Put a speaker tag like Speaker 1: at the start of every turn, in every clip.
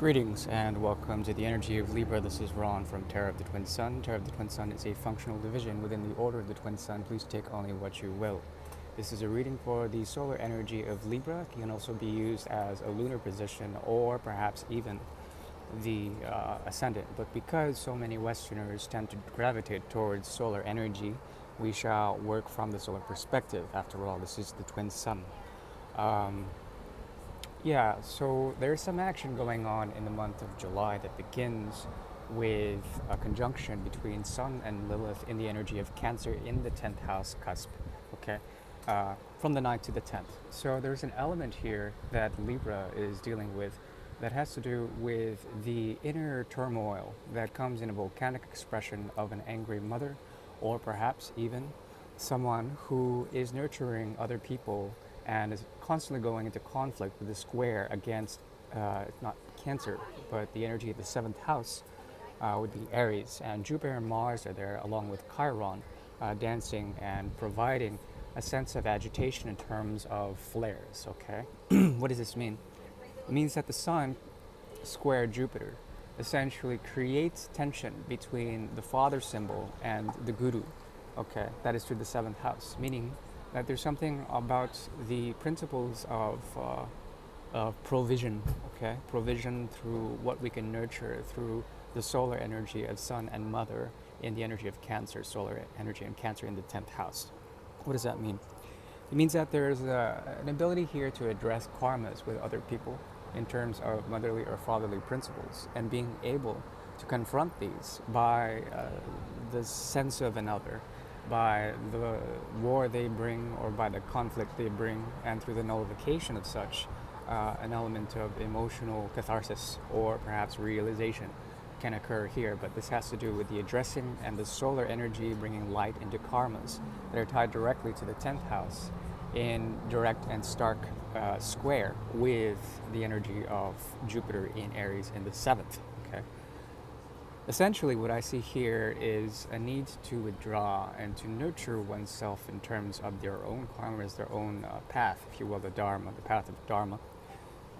Speaker 1: Greetings and welcome to the energy of Libra. This is Ron from Terra of the Twin Sun. Terra of the Twin Sun is a functional division within the Order of the Twin Sun. Please take only what you will. This is a reading for the solar energy of Libra. It can also be used as a lunar position or perhaps even the ascendant. But because so many Westerners tend to gravitate towards solar energy, we shall work from the solar perspective. After all, this is the Twin Sun. Um, yeah, so there's some action going on in the month of July that begins with a conjunction between Sun and Lilith in the energy of Cancer in the 10th house cusp, okay, from the 9th to the 10th. So there's an element here that Libra is dealing with that has to do with the inner turmoil that comes in a volcanic expression of an angry mother, or perhaps even someone who is nurturing other people and is constantly going into conflict with the square against, not Cancer, but the energy of the 7th house would be Aries. And Jupiter and Mars are there along with Chiron, dancing and providing a sense of agitation in terms of flares, okay? What does this mean? It means that the Sun square Jupiter essentially creates tension between the father symbol and the guru, okay? That is through the 7th house, meaning that there's something about the principles of provision, okay? Provision through what we can nurture through the solar energy of Sun and Mother in the energy of Cancer, solar energy and Cancer in the 10th house. What does that mean? It means that there's an ability here to address karmas with other people in terms of motherly or fatherly principles and being able to confront these by the sense of another, by the war they bring or by the conflict they bring, and through the nullification of such, an element of emotional catharsis or perhaps realization can occur here. But this has to do with the addressing and the solar energy bringing light into karmas that are tied directly to the 10th house in direct and stark square with the energy of Jupiter in Aries in the 7th. Okay. Essentially, what I see here is a need to withdraw and to nurture oneself in terms of their own karmas, their own path, if you will, the Dharma, the path of Dharma,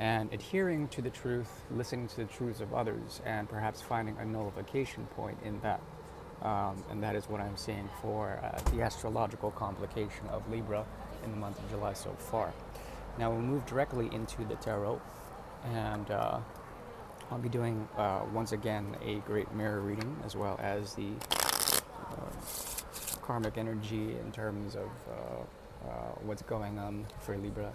Speaker 1: and adhering to the truth, listening to the truths of others, and perhaps finding a nullification point in that. And that is what I'm seeing for the astrological complication of Libra in the month of July so far. Now we'll move directly into the tarot, and I'll be doing once again a great mirror reading as well as the karmic energy in terms of what's going on for Libra.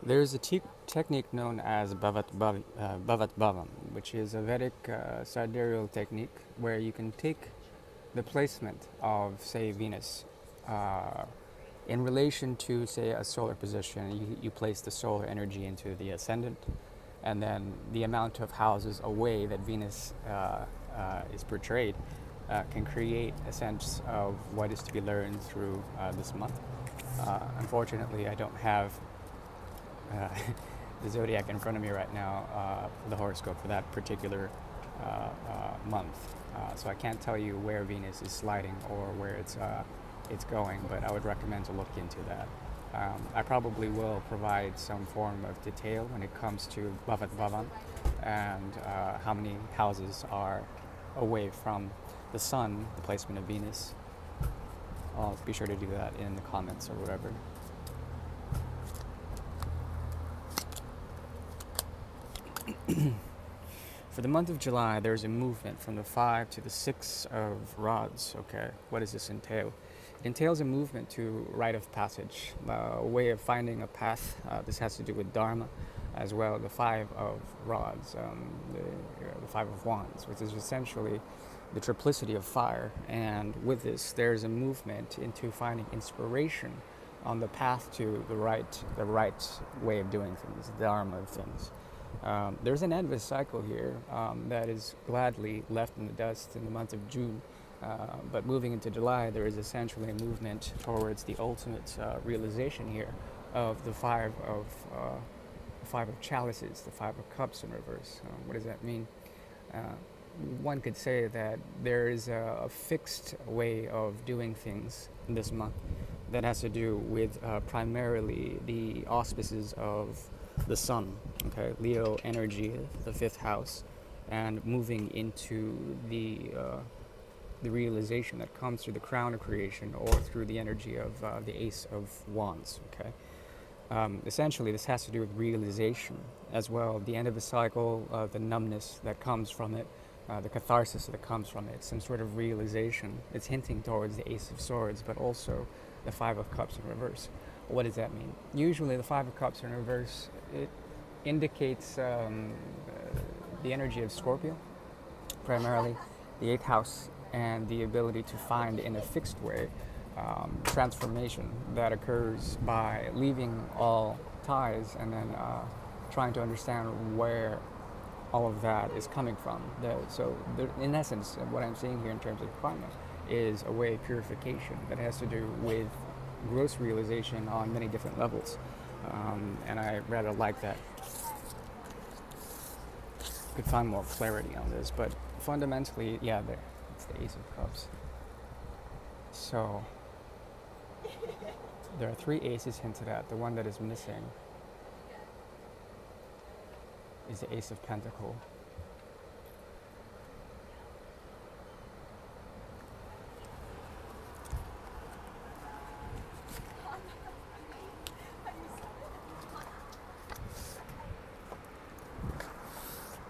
Speaker 1: There's a technique known as Bhavat Bhavam, which is a Vedic sidereal technique where you can take the placement of, say, Venus in relation to, say, a solar position. You place the solar energy into the ascendant, and then the amount of houses away that Venus is portrayed can create a sense of what is to be learned through this month. Unfortunately, I don't have the zodiac in front of me right now, the horoscope for that particular month. So I can't tell you where Venus is sliding or where it's going, but I would recommend to look into that. I probably will provide some form of detail when it comes to Bhavat Bhavan and how many houses are away from the Sun, the placement of Venus. I'll be sure to do that in the comments or whatever. For the month of July, there's a movement from the 5 to the 6 of rods, okay? What does this entail? It entails a movement to rite of passage, a way of finding a path. This has to do with Dharma, as well the Five of Rods, the Five of Wands, which is essentially the triplicity of fire. And with this, there's a movement into finding inspiration on the path to the right way of doing things, the dharma of things. There's an endless cycle here that is gladly left in the dust in the month of June. But moving into July, there is essentially a movement towards the ultimate realization here of the five of chalices, the Five of Cups in reverse. What does that mean? One could say that there is a fixed way of doing things in this month that has to do with primarily the auspices of the sun, okay, Leo energy, the fifth house, and moving into the realization that comes through the crown of creation or through the energy of the Ace of Wands, okay. Essentially, this has to do with realization as well, the end of the cycle, the numbness that comes from it, the catharsis that comes from it, some sort of realization. It's hinting towards the Ace of Swords, but also the Five of Cups in reverse. What does that mean? Usually the Five of Cups in reverse, it indicates the energy of Scorpio, primarily the 8th house, and the ability to find in a fixed way transformation that occurs by leaving all ties and then trying to understand where all of that is coming from. In essence, what I'm saying here in terms of karma is a way of purification that has to do with gross realization on many different levels. And I rather like that. Could find more clarity on this, but fundamentally, yeah, there, it's the Ace of Cups. So, there are 3 aces hinted at. The one that is missing is the Ace of Pentacles.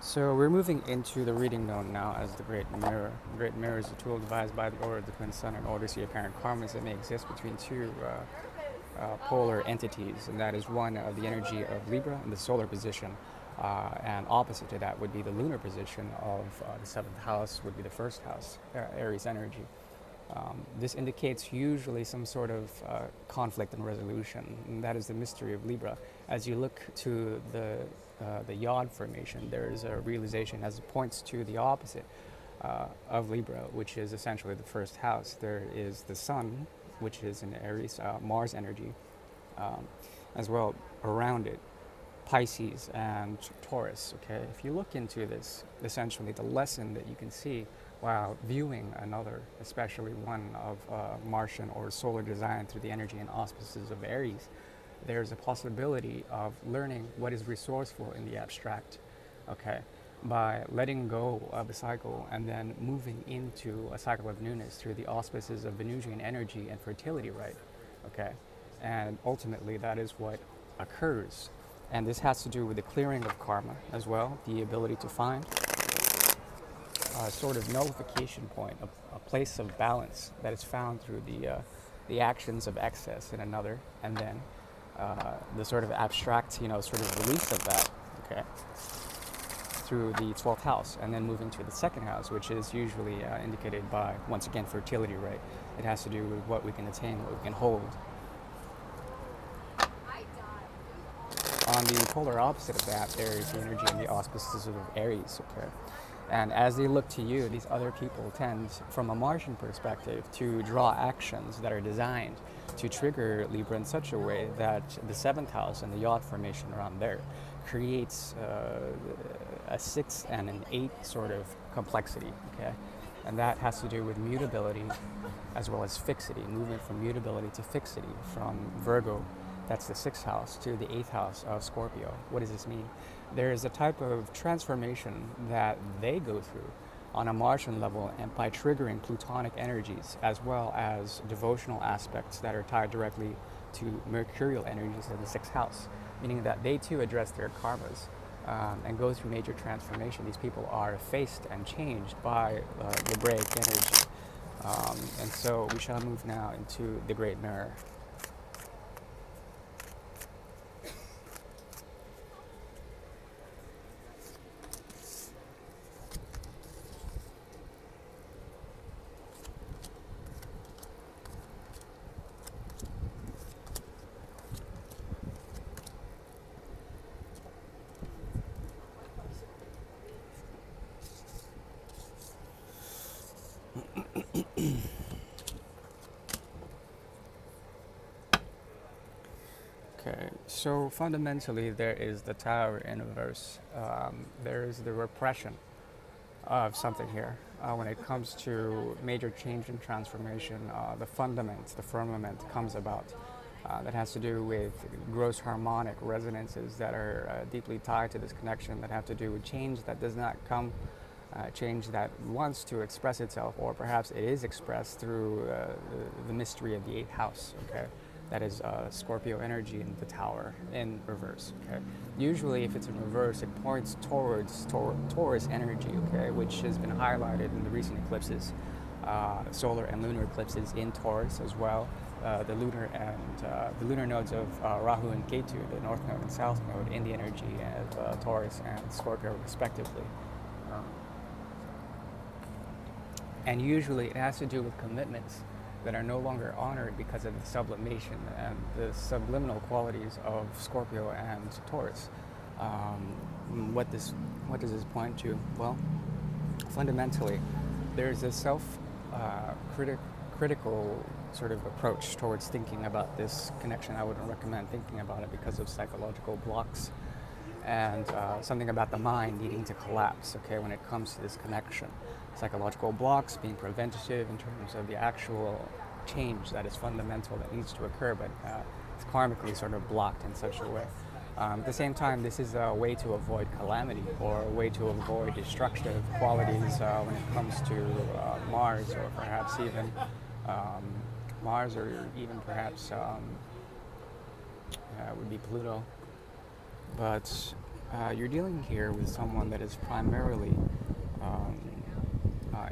Speaker 1: So we're moving into the reading known now as the Great Mirror. The Great Mirror is a tool devised by the Order of the Twin Sun in order to see apparent karmas that may exist between two polar entities, and that is one of the energy of Libra in the solar position, and opposite to that would be the lunar position of the 7th house, would be the 1st house, Aries energy. This indicates usually some sort of conflict and resolution, and that is the mystery of Libra. As you look to the Yod formation, there is a realization as it points to the opposite of Libra, which is essentially the 1st house. There is the Sun, which is in Aries, Mars energy, as well around it, Pisces and Taurus. Okay, if you look into this, essentially the lesson that you can see while viewing another, especially one of Martian or solar design through the energy and auspices of Aries, there's a possibility of learning what is resourceful in the abstract, okay, by letting go of a cycle and then moving into a cycle of newness through the auspices of Venusian energy and fertility, right, okay, and ultimately that is what occurs. And this has to do with the clearing of karma as well, the ability to find a sort of nullification point, a place of balance that is found through the actions of excess in another, and then the sort of abstract, sort of release of that, okay, through the 12th house, and then moving to the 2nd house, which is usually indicated by, once again, fertility, right? It has to do with what we can attain, what we can hold. On the polar opposite of that, there is the energy and the auspices of Aries, okay? And as they look to you, these other people tend, from a Martian perspective, to draw actions that are designed to trigger Libra in such a way that the 7th house and the Yod formation around there creates a 6 and an 8 sort of complexity, okay? And that has to do with mutability as well as fixity, movement from mutability to fixity, from Virgo, that's the 6th house, to the 8th house of Scorpio. What does this mean? There is a type of transformation that they go through on a Martian level, and by triggering Plutonic energies as well as devotional aspects that are tied directly to Mercurial energies in the 6th house, meaning that they too address their karmas and go through major transformation. These people are faced and changed by Libraic energy. And so we shall move now into the Great Mirror. Okay, so fundamentally, there is the Tower in reverse. There is the repression of something here. When it comes to major change and transformation, the fundament, the firmament comes about. That has to do with gross harmonic resonances that are deeply tied to this connection, that have to do with change that does not come, change that wants to express itself, or perhaps it is expressed through the mystery of the eighth house. Okay, that is Scorpio energy in the Tower in reverse. Okay, usually if it's in reverse, it points towards Taurus energy. Okay, which has been highlighted in the recent eclipses, solar and lunar eclipses in Taurus as well. The lunar nodes of Rahu and Ketu, the north node and south node, in the energy of Taurus and Scorpio respectively. And usually it has to do with commitments that are no longer honored because of the sublimation and the subliminal qualities of Scorpio and Taurus. What does this point to? Well, fundamentally, there's a critical sort of approach towards thinking about this connection. I wouldn't recommend thinking about it because of psychological blocks and something about the mind needing to collapse, okay, when it comes to this connection. Psychological blocks being preventative in terms of the actual change that is fundamental that needs to occur, but it's karmically sort of blocked in such a way. At the same time, this is a way to avoid calamity or a way to avoid destructive qualities when it comes to Mars, or perhaps even Mars, or even perhaps would be Pluto. But you're dealing here with someone that is primarily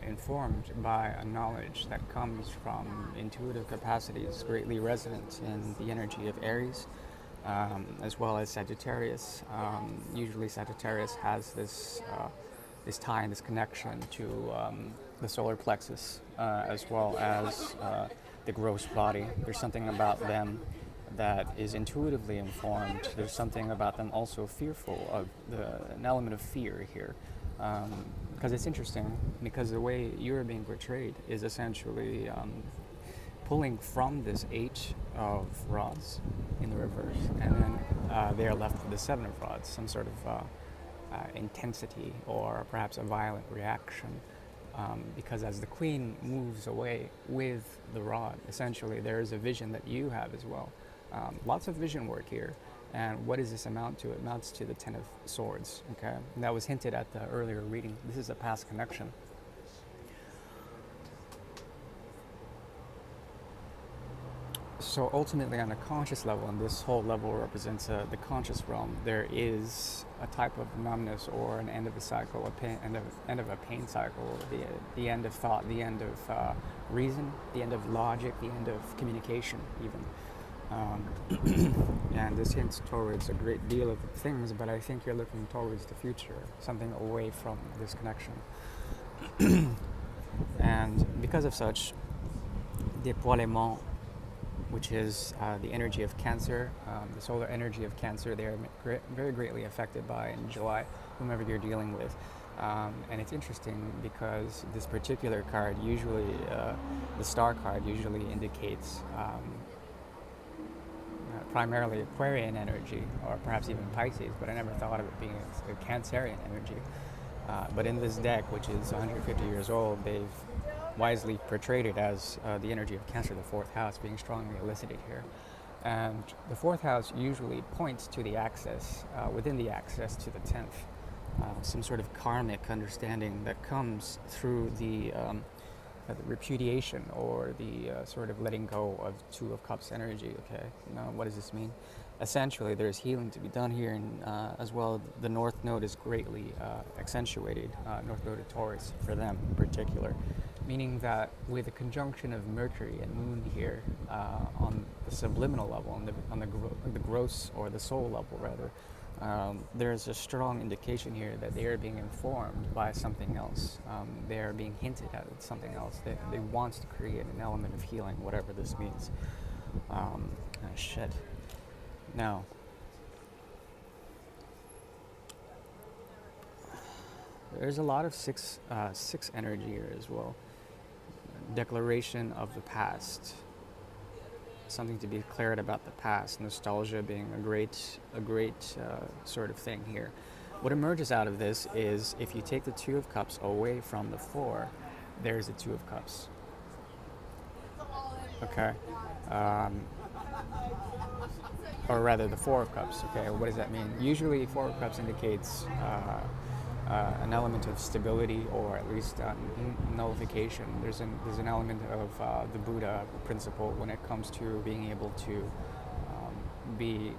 Speaker 1: informed by a knowledge that comes from intuitive capacities greatly resonant in the energy of Aries, as well as Sagittarius. Usually Sagittarius has this tie and this connection to the solar plexus, as well as the gross body. There's something about them that is intuitively informed. There's something about them also fearful of an element of fear here. Because it's interesting, because the way you're being portrayed is essentially pulling from this 8 of rods in the reverse, and then they are left with the 7 of rods, some sort of intensity or perhaps a violent reaction. Because as the queen moves away with the rod, essentially there is a vision that you have as well. Lots of vision work here. And what does this amount to? It amounts to the 10 of Swords, okay? And that was hinted at the earlier reading. This is a past connection. So ultimately, on a conscious level, and this whole level represents the conscious realm, there is a type of numbness or an end of a cycle, end of a pain cycle, the end of thought, the end of reason, the end of logic, the end of communication, even. And this hints towards a great deal of things, but I think you're looking towards the future, something away from this connection. And because of such, déploiement, which is the energy of Cancer, the solar energy of Cancer, they are very greatly affected by in July, whomever you're dealing with. And it's interesting because this particular card, usually the star card, usually indicates primarily Aquarian energy, or perhaps even Pisces, but I never thought of it being a Cancerian energy. But in this deck, which is 150 years old, they've wisely portrayed it as the energy of Cancer, the 4th house, being strongly elicited here. And the 4th house usually points to the axis, within the axis to the 10th, some sort of karmic understanding that comes through the repudiation or the sort of letting go of 2 of Cups energy. Okay, now what does this mean? Essentially, there's healing to be done here, and as well, the North Node is greatly accentuated, North Node of Taurus for them in particular, meaning that with the conjunction of Mercury and Moon here on the subliminal level, on the gross or the soul level rather, there's a strong indication here that they are being informed by something else. They are being hinted at something else. They want to create an element of healing, whatever this means. Shit. Now, there's a lot of six energy here as well. declaration of the past, something to be declared about the past. Nostalgia being a great sort of thing here. What emerges out of this is if you take the Two of Cups away from the Four, there's the Two of Cups. Okay, um, or rather the Four of Cups. Okay, what does that mean? Usually, Four of Cups indicates an element of stability, or at least nullification. There's an element of the Buddha principle when it comes to being able to be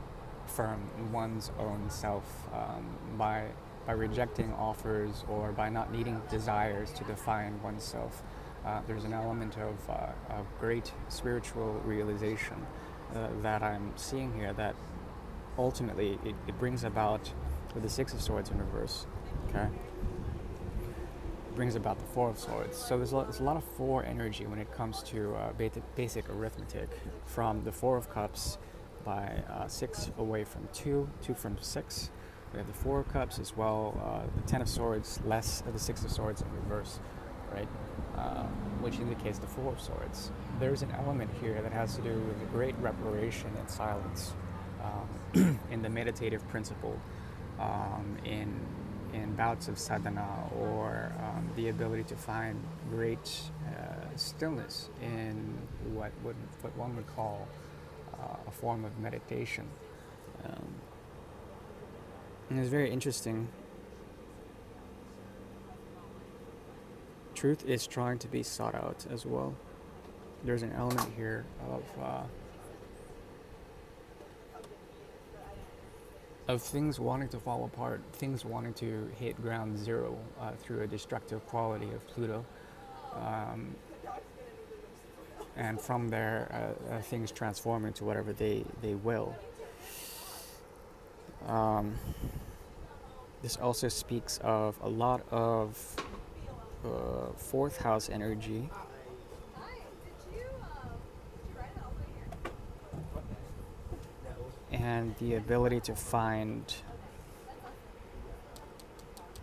Speaker 1: firm in one's own self by rejecting offers or by not needing desires to define oneself. There's an element of great spiritual realization that I'm seeing here that ultimately it brings about with the Six of Swords in reverse. Okay, it brings about the Four of Swords. So there's a lot of four energy when it comes to basic arithmetic. From the Four of Cups by 6 away from 2, 2 from 6. We have the Four of Cups as well, the Ten of Swords, less of the Six of Swords in reverse, right? Which indicates the Four of Swords. There's an element here that has to do with the great reparation and silence in the meditative principle, in bouts of sadhana, or the ability to find great stillness in what one would call a form of meditation. And it's very interesting. Truth is trying to be sought out as well. There's an element here of things wanting to fall apart, things wanting to hit ground zero through a destructive quality of Pluto. And from there, things transform into whatever they will. This also speaks of a lot of fourth house energy. And the ability to find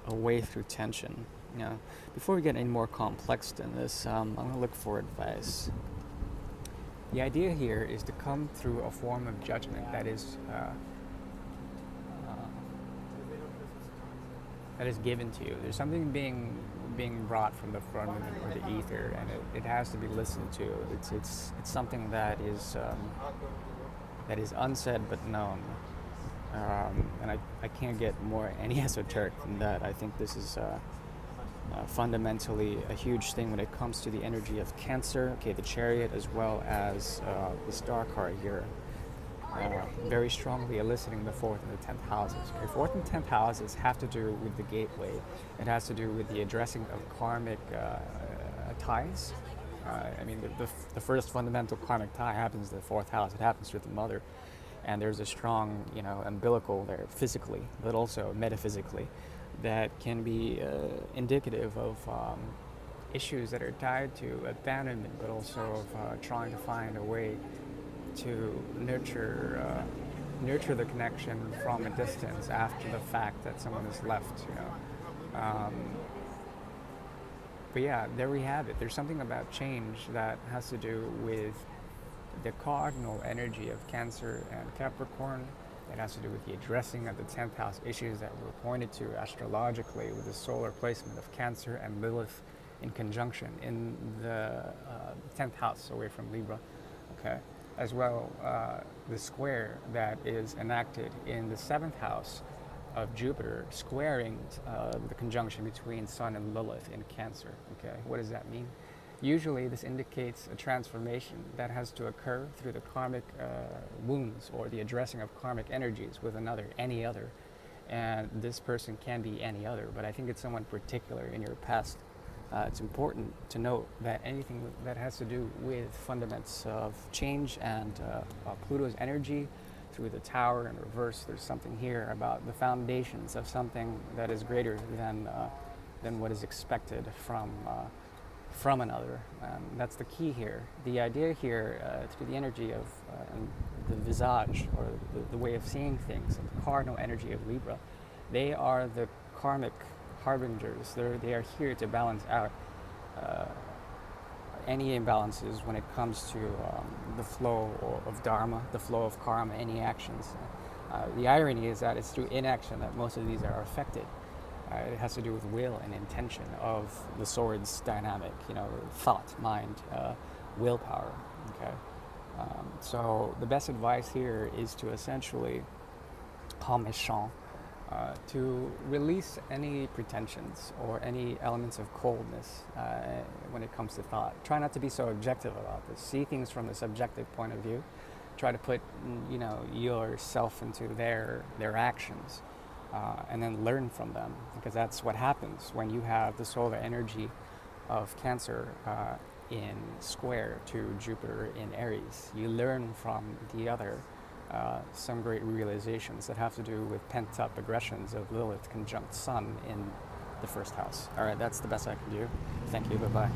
Speaker 1: a way through tension. Before we get any more complex than this, I'm going to look for advice. The idea here is to come through a form of judgment that is given to you. There's something being brought from the firmament or the ether, and it has to be listened to. It's something that is unsaid but known. And I can't get more any esoteric than that. I think this is fundamentally a huge thing when it comes to the energy of Cancer, the Chariot, as well as the Star card here. Very strongly eliciting the 4th and the 10th houses. 4th and 10th houses have to do with the gateway. It has to do with the addressing of karmic ties. The first fundamental karmic tie happens in the 4th house. It happens with the mother. And there's a strong, umbilical there physically, but also metaphysically, that can be indicative of issues that are tied to abandonment, but also of trying to find a way to nurture the connection from a distance after the fact that someone has left. But yeah, there we have it. There's something about change that has to do with the cardinal energy of Cancer and Capricorn. It has to do with the addressing of the 10th house issues that were pointed to astrologically with the solar placement of Cancer and Lilith in conjunction in the 10th house away from Libra. Okay. As well, the square that is enacted in the 7th house of Jupiter, squaring the conjunction between Sun and Lilith in Cancer. Okay, what does that mean? Usually, this indicates a transformation that has to occur through the karmic wounds or the addressing of karmic energies with any other. And this person can be any other, but I think it's someone particular in your past. It's important to note that anything that has to do with fundaments of change and Pluto's energy through the Tower in reverse, there's something here about the foundations of something that is greater than what is expected from another. That's the key here. The idea here, through the energy of the visage, or the way of seeing things, and the cardinal energy of Libra, they are the karmic harbingers. They are here to balance out any imbalances when it comes to the flow of dharma, the flow of karma, any actions. The irony is that it's through inaction that most of these are affected. It has to do with will and intention of the sword's dynamic, thought, mind, willpower. Okay, so the best advice here is to essentially, to release any pretensions or any elements of coldness when it comes to thought. Try not to be so objective about this. See things from the subjective point of view. Try to put, yourself into their actions, and then learn from them, because that's what happens when you have the solar energy of Cancer in square to Jupiter in Aries. You learn from the other. Some great realizations that have to do with pent-up aggressions of Lilith conjunct Sun in the first house. All right, that's the best I can do. Thank you. Bye-bye.